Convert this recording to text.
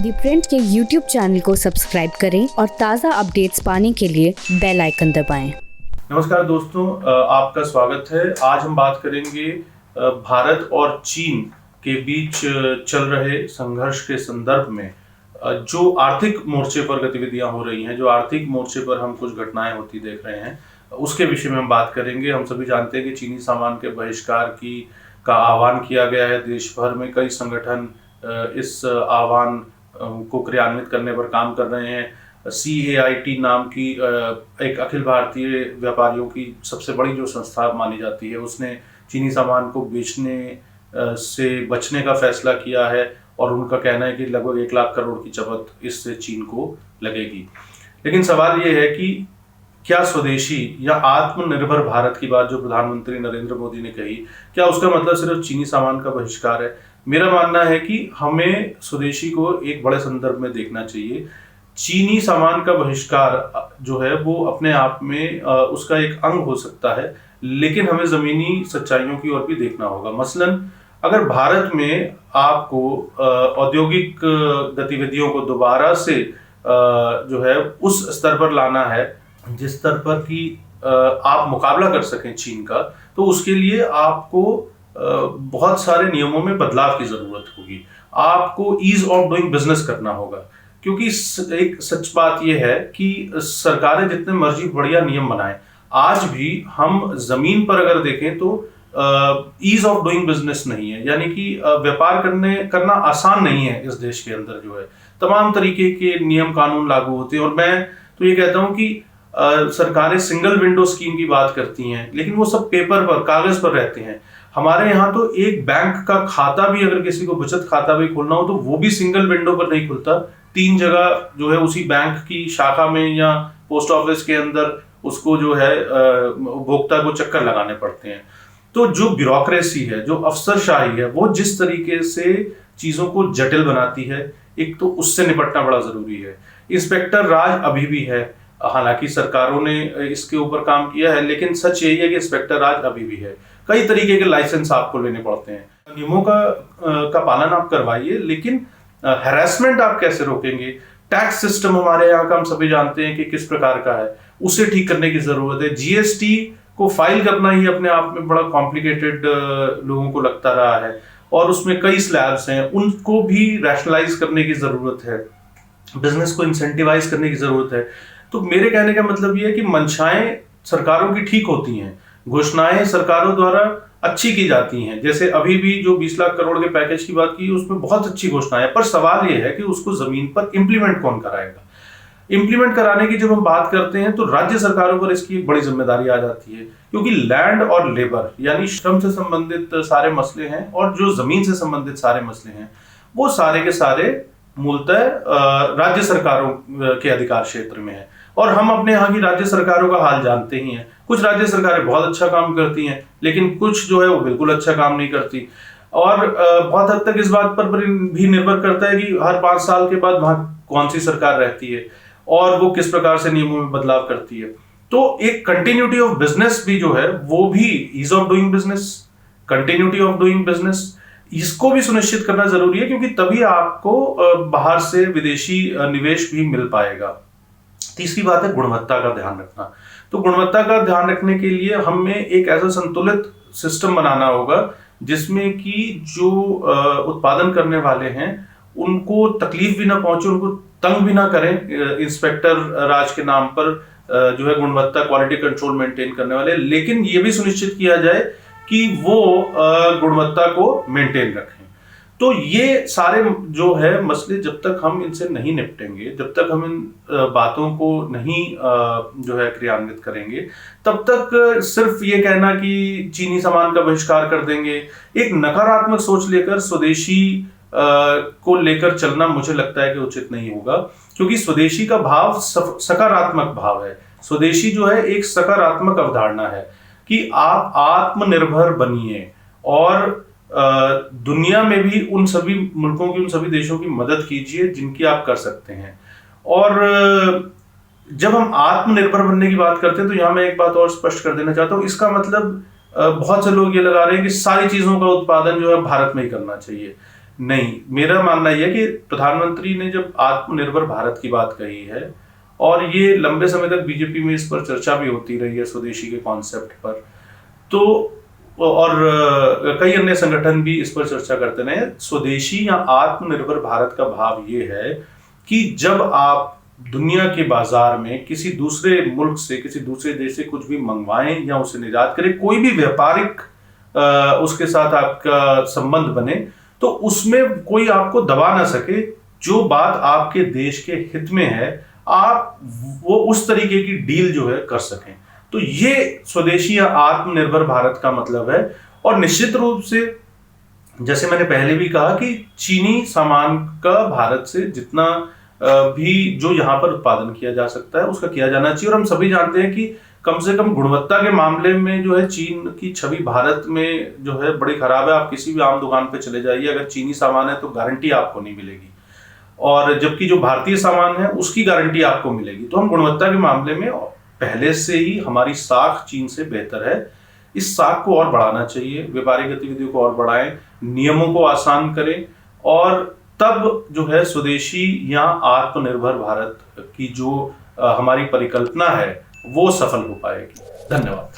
दी print के YouTube channel को subscribe करें और ताज़ा अपडेट्स पाने के लिए बेल आइकन दबाएं। नमस्कार दोस्तों, आपका स्वागत है। आज हम बात करेंगे भारत और चीन के बीच चल रहे संघर्ष के संदर्भ में जो आर्थिक मोर्चे पर गतिविधियां हो रही हैं, जो आर्थिक मोर्चे पर हम कुछ घटनाएं होती देख रहे हैं, उसके विषय में हम बात करेंगे। हम सभी जानते हैं कि चीनी सामान के बहिष्कार का आह्वान किया गया है। देश भर में कई संगठन इस आह्वान को क्रियान्वित करने पर काम कर रहे हैं। CAIT नाम की एक अखिल भारतीय व्यापारियों की सबसे बड़ी जो संस्था मानी जाती है, उसने चीनी सामान को बेचने से बचने का फैसला किया है और उनका कहना है कि लगभग 1 लाख करोड़ की चपत इससे चीन को लगेगी। लेकिन सवाल ये है कि क्या स्वदेशी या आत्मनिर्भर भारत की बात जो प्रधानमंत्री नरेंद्र मोदी ने कही, क्या उसका मतलब सिर्फ चीनी सामान का बहिष्कार है? मेरा मानना है कि हमें स्वदेशी को एक बड़े संदर्भ में देखना चाहिए। चीनी सामान का बहिष्कार जो है वो अपने आप में उसका एक अंग हो सकता है, लेकिन हमें जमीनी सच्चाइयों की ओर भी देखना होगा। मसलन अगर भारत में आपको औद्योगिक गतिविधियों को दोबारा से जो है उस स्तर पर लाना है जिस स्तर पर कि आप मुकाबला कर सकें चीन का, तो उसके लिए आपको बहुत सारे नियमों में बदलाव की जरूरत होगी। आपको ईज ऑफ डूइंग बिजनेस करना होगा, क्योंकि एक सच बात यह है कि सरकारें जितने मर्जी बढ़िया नियम बनाएं, आज भी हम जमीन पर अगर देखें तो ईज ऑफ डूइंग बिजनेस नहीं है। यानी कि व्यापार करना आसान नहीं है। इस देश के अंदर जो है तमाम तरीके के नियम कानून लागू होते हैं, और मैं तो ये कहता हूं कि सरकारें सिंगल विंडो स्कीम की बात करती हैं, लेकिन वो सब पेपर पर, कागज पर रहते हैं। हमारे यहाँ तो एक बैंक का खाता भी, अगर किसी को बचत खाता भी खोलना हो तो वो भी सिंगल विंडो पर नहीं खुलता। 3 जगह जो है उसी बैंक की शाखा में या पोस्ट ऑफिस के अंदर उसको जो है उपभोक्ता को चक्कर लगाने पड़ते हैं। तो जो ब्यूरोक्रेसी है, जो अफसरशाही है, वो जिस तरीके से चीजों को जटिल बनाती है, एक तो उससे निपटना बड़ा जरूरी है। इंस्पेक्टर राज अभी भी है, हालांकि सरकारों ने इसके ऊपर काम किया है, लेकिन सच यही है कि इंस्पेक्टर राज अभी भी है। कई तरीके के लाइसेंस आपको लेने पड़ते हैं। नियमों का पालन आप करवाइए, लेकिन हैरेसमेंट आप कैसे रोकेंगे? टैक्स सिस्टम हमारे यहाँ का हम सभी जानते हैं कि किस प्रकार का है, उसे ठीक करने की जरूरत है। GST को फाइल करना ही अपने आप में बड़ा कॉम्प्लिकेटेड लोगों को लगता रहा है, और उसमें कई स्लैब्स हैं, उनको भी रैशनलाइज करने की जरूरत है। बिजनेस को इंसेंटिवाइज करने की जरूरत है। तो मेरे कहने का मतलब ये है कि मंशाएं सरकारों की ठीक होती हैं, घोषणाएं सरकारों द्वारा अच्छी की जाती हैं। जैसे अभी भी जो 20 लाख करोड़ के पैकेज की बात की, उसमें बहुत अच्छी घोषणा है, पर सवाल यह है कि उसको जमीन पर इंप्लीमेंट कौन कराएगा। इंप्लीमेंट कराने की जब हम बात करते हैं तो राज्य सरकारों पर इसकी एक बड़ी जिम्मेदारी आ जाती है, क्योंकि लैंड और लेबर यानी श्रम से संबंधित सारे मसले हैं और जो जमीन से संबंधित सारे मसले हैं, वो सारे के सारे मूलतः राज्य सरकारों के अधिकार क्षेत्र में है। और हम अपने यहाँ की राज्य सरकारों का हाल जानते ही हैं। कुछ राज्य सरकारें बहुत अच्छा काम करती हैं, लेकिन कुछ जो है वो बिल्कुल अच्छा काम नहीं करती। और बहुत हद तक इस बात पर भी निर्भर करता है कि हर 5 साल के बाद वहां कौन सी सरकार रहती है और वो किस प्रकार से नियमों में बदलाव करती है। तो एक कंटिन्यूटी ऑफ बिजनेस भी जो है, वो भी ease of doing business, continuity of doing business, इसको भी सुनिश्चित करना जरूरी है, क्योंकि तभी आपको बाहर से विदेशी निवेश भी मिल पाएगा। तीसरी बात है गुणवत्ता का ध्यान रखना। तो गुणवत्ता का ध्यान रखने के लिए हमें एक ऐसा संतुलित सिस्टम बनाना होगा जिसमें कि जो उत्पादन करने वाले हैं उनको तकलीफ भी ना पहुंचे, उनको तंग भी ना करें इंस्पेक्टर राज के नाम पर जो है गुणवत्ता, क्वालिटी कंट्रोल मेंटेन करने वाले, लेकिन ये भी सुनिश्चित किया जाए कि वो गुणवत्ता को मेंटेन रखें। तो ये सारे जो है मसले, जब तक हम इनसे नहीं निपटेंगे, जब तक हम इन बातों को नहीं जो है क्रियान्वित करेंगे, तब तक सिर्फ ये कहना कि चीनी सामान का बहिष्कार कर देंगे, एक नकारात्मक सोच लेकर स्वदेशी को लेकर चलना मुझे लगता है कि उचित नहीं होगा, क्योंकि स्वदेशी का भाव सकारात्मक भाव है। स्वदेशी जो है एक सकारात्मक अवधारणा है कि आप आत्मनिर्भर बनिए और दुनिया में भी उन सभी मुल्कों की, उन सभी देशों की मदद कीजिए जिनकी आप कर सकते हैं। और जब हम आत्मनिर्भर बनने की बात करते हैं तो यहां मैं एक बात और स्पष्ट कर देना चाहता हूं। इसका मतलब बहुत से लोग ये लगा रहे हैं कि सारी चीजों का उत्पादन जो है भारत में ही करना चाहिए, नहीं, मेरा मानना यह है कि प्रधानमंत्री ने जब आत्मनिर्भर भारत की बात कही है, और ये लंबे समय तक बीजेपी में इस पर चर्चा भी होती रही है स्वदेशी के कॉन्सेप्ट पर, तो और कई अन्य संगठन भी इस पर चर्चा करते रहे। स्वदेशी या आत्मनिर्भर भारत का भाव ये है कि जब आप दुनिया के बाजार में किसी दूसरे मुल्क से, किसी दूसरे देश से कुछ भी मंगवाएं या उसे निर्यात करें, कोई भी व्यापारिक उसके साथ आपका संबंध बने, तो उसमें कोई आपको दबा ना सके। जो बात आपके देश के हित में है, आप वो उस तरीके की डील जो है कर सकें। तो ये स्वदेशी या आत्मनिर्भर भारत का मतलब है। और निश्चित रूप से, जैसे मैंने पहले भी कहा, कि चीनी सामान का भारत से जितना भी जो यहाँ पर उत्पादन किया जा सकता है उसका किया जाना चाहिए। और हम सभी जानते हैं कि कम से कम गुणवत्ता के मामले में जो है चीन की छवि भारत में जो है बड़ी खराब है। आप किसी भी आम दुकान पे चले जाइए, अगर चीनी सामान है तो गारंटी आपको नहीं मिलेगी, और जबकि जो भारतीय सामान है उसकी गारंटी आपको मिलेगी। तो हम गुणवत्ता के मामले में पहले से ही हमारी साख चीन से बेहतर है। इस साख को और बढ़ाना चाहिए, व्यापारिक गतिविधियों को और बढ़ाएं, नियमों को आसान करें, और तब जो है स्वदेशी या आत्मनिर्भर भारत की जो हमारी परिकल्पना है वो सफल हो पाएगी। धन्यवाद।